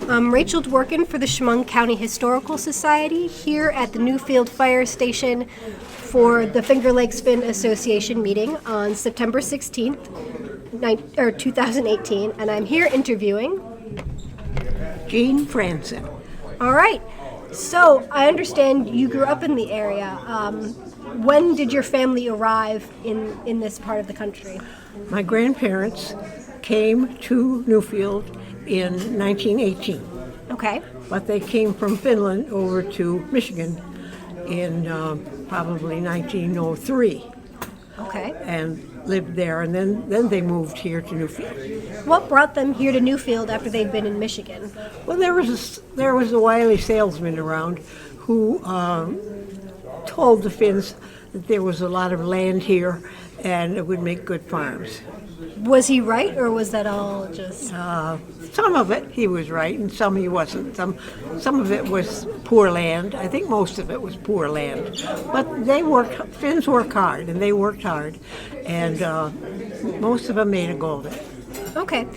Rachel Dworkin for the Chemung County Historical Society here at the Newfield Fire Station for the Finger Lakes Finn Association meeting on September 16th, 2018, and I'm here interviewing Jeanne Frandsen. All right. So I understand you grew up in the area. When did your family arrive in this part of the country? My grandparents came to Newfield in 1918. Okay. But they came from Finland over to Michigan in probably 1903. Okay. And lived there, and then they moved here to Newfield. What brought them here to Newfield after they'd been in Michigan? Well, there was a wily salesman around who told the Finns that there was a lot of land here and it would make good farms. Was he right, or was that all just... Some of it he was right, and some he wasn't. Some of it was poor land. I think most of it was poor land. But Finns work hard, and they worked hard, and most of them made a go of it. Okay.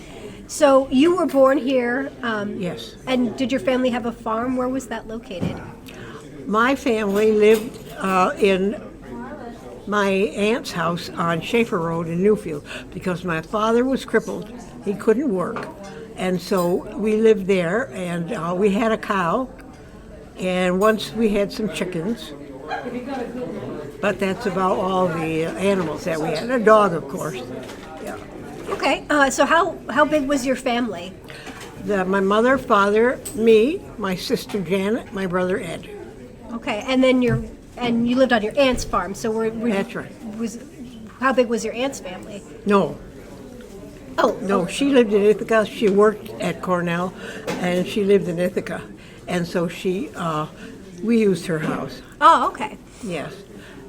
So you were born here. Yes. And did your family have a farm? Where was that located? My family lived in my aunt's house on Schaefer Road in Newfield because my father was crippled. He couldn't work. And so we lived there, and we had a cow, and once we had some chickens. But that's about all the animals that we had. A dog, of course. Yeah. Okay. So how big was your family? My mother, father, me, my sister Janet, my brother Ed. Okay. And then you lived on your aunt's farm. So that's right. How big was your aunt's family? No. Oh. No, she lived in Ithaca. She worked at Cornell, and she lived in Ithaca. And so we used her house. Oh, okay. Yes.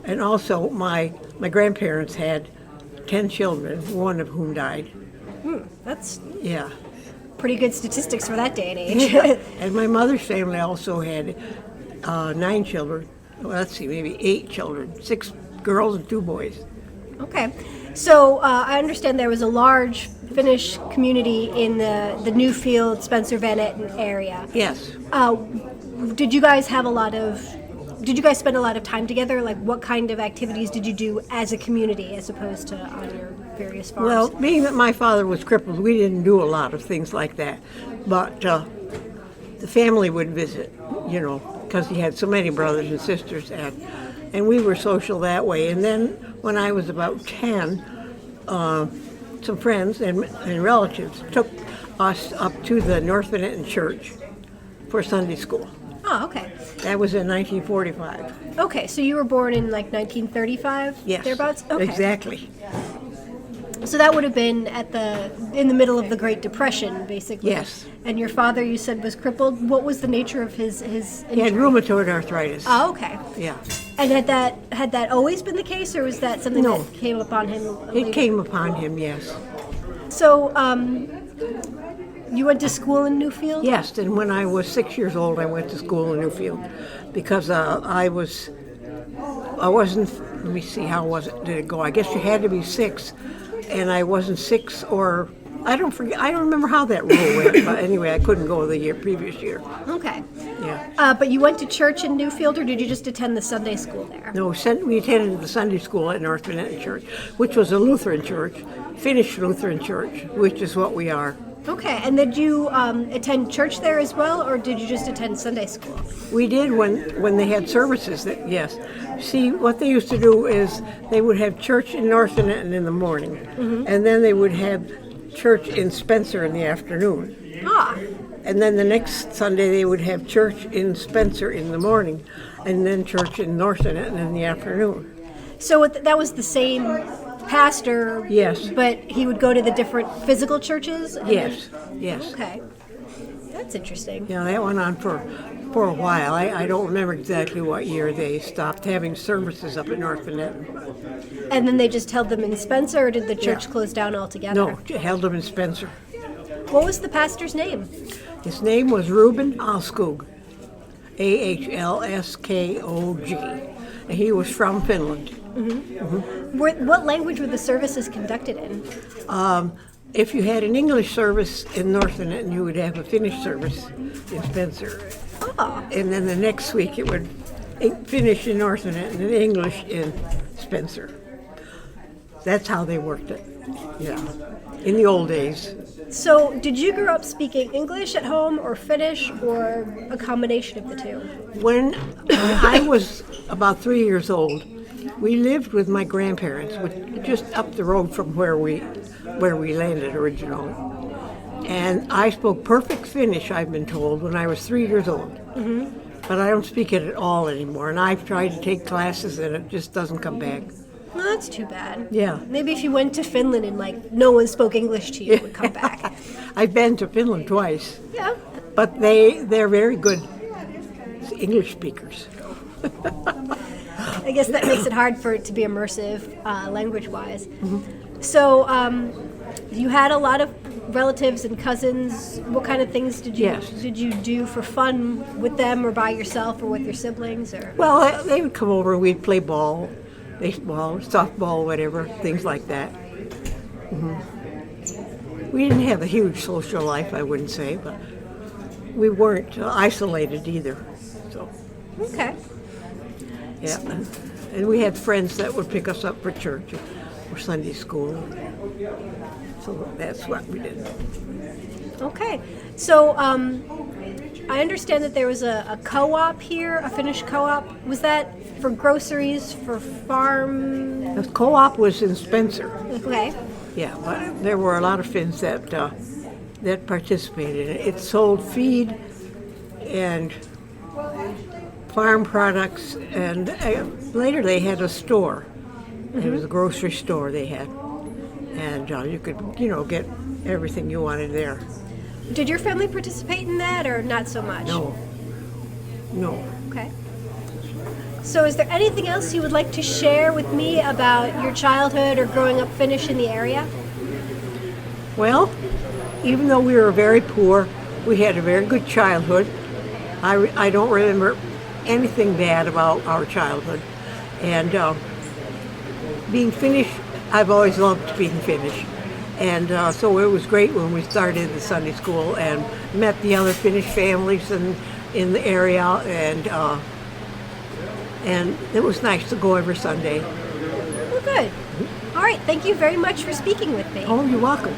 And also, my grandparents had 10 children, one of whom died. That's yeah, pretty good statistics for that day and age. And my mother's family also had 9 children. Well, let's see, maybe 8 children, 6 girls and 2 boys. Okay. So I understand there was a large Finnish community in the Newfield, Spencer Van Etten area. Yes. Did you guys spend a lot of time together? Like, what kind of activities did you do as a community as opposed to on your various farms? Well, being that my father was crippled, we didn't do a lot of things like that. But the family would visit, because he had so many brothers and sisters, and we were social that way. And then when I was about 10, some friends and relatives took us up to the North Van Etten Church for Sunday school. Oh, okay. That was in 1945. Okay, so you were born in like 1935? Yes. Thereabouts? Okay. Exactly. So that would have been in the middle of the Great Depression, basically. Yes. And your father, you said, was crippled. What was the nature of his injury? He had rheumatoid arthritis. Oh, okay. Yeah. And had that always been the case, or was that something that came upon him later? It came upon him, yes. So, you went to school in Newfield? Yes, and when I was 6 years old, I went to school in Newfield because I wasn't, let me see, how did it go? I guess you had to be 6, and I wasn't 6 or, I don't remember how that rule went, but anyway, I couldn't go the previous year. Okay. Yeah. But you went to church in Newfield, or did you just attend the Sunday school there? No, we attended the Sunday school at North Van Etten Church, which was a Lutheran church, Finnish Lutheran church, which is what we are. Okay, and did you attend church there as well, or did you just attend Sunday school? We did when they had services, yes. See, what they used to do is they would have church in North Van Etten in the morning, and then they would have church in Spencer in the afternoon. Ah. And then the next Sunday they would have church in Spencer in the morning, and then church in North Van Etten in the afternoon. So that was the same pastor? Yes. But he would go to the different physical churches? Yes, yes. Okay. That's interesting. Yeah, that went on for a while. I don't remember exactly what year they stopped having services up at North Van Etten. And then they just held them in Spencer, or did the church close down altogether? No, held them in Spencer. What was the pastor's name? His name was Ruben Alskog, Ahlskog, and he was from Finland. Mm-hmm. Mm-hmm. What language were the services conducted in? if you had an English service in Northanet, you would have a Finnish service in Spencer. Oh, And then the next week it would finish in Northanet and then English in Spencer. That's how they worked it. Yeah. In the old days. so did you grow up speaking English at home or Finnish or a combination of the two? When I was about 3 years old, we lived with my grandparents, just up the road from where we landed originally. And I spoke perfect Finnish, I've been told, when I was 3 years old. Mm-hmm. But I don't speak it at all anymore. And I've tried to take classes, and it just doesn't come back. Well, that's too bad. Yeah. Maybe if you went to Finland and like no one spoke English to you, it would come back. I've been to Finland twice, Yeah. but they're very good English speakers. I guess that makes it hard for it to be immersive, language-wise. So, you had a lot of relatives and cousins. What kind of things did you do for fun with them, or by yourself, or with your siblings, or? Well, they would come over. We'd play ball, baseball, softball, whatever, things like that. We didn't have a huge social life, I wouldn't say, but we weren't isolated either. So, Okay. yeah. And we had friends that would pick us up for church or Sunday school. So that's what we did. Okay. So, I understand that there was a co-op here, a Finnish co-op. Was that for groceries, for farm? The co-op was in Spencer. Okay. Yeah, but there were a lot of Finns that participated in it. It sold feed and farm products, and later they had a store. It was a grocery store they had, and you could, get everything you wanted there. Did your family participate in that, or not so much? No. Okay. So is there anything else you would like to share with me about your childhood or growing up Finnish in the area? Well, even though we were very poor, we had a very good childhood. I don't remember anything bad about our childhood. And being Finnish, I've always loved being Finnish. And so it was great when we started the Sunday school and met the other Finnish families in the area, and it was nice to go every Sunday. Well, good. All right. Thank you very much for speaking with me. Oh, you're welcome.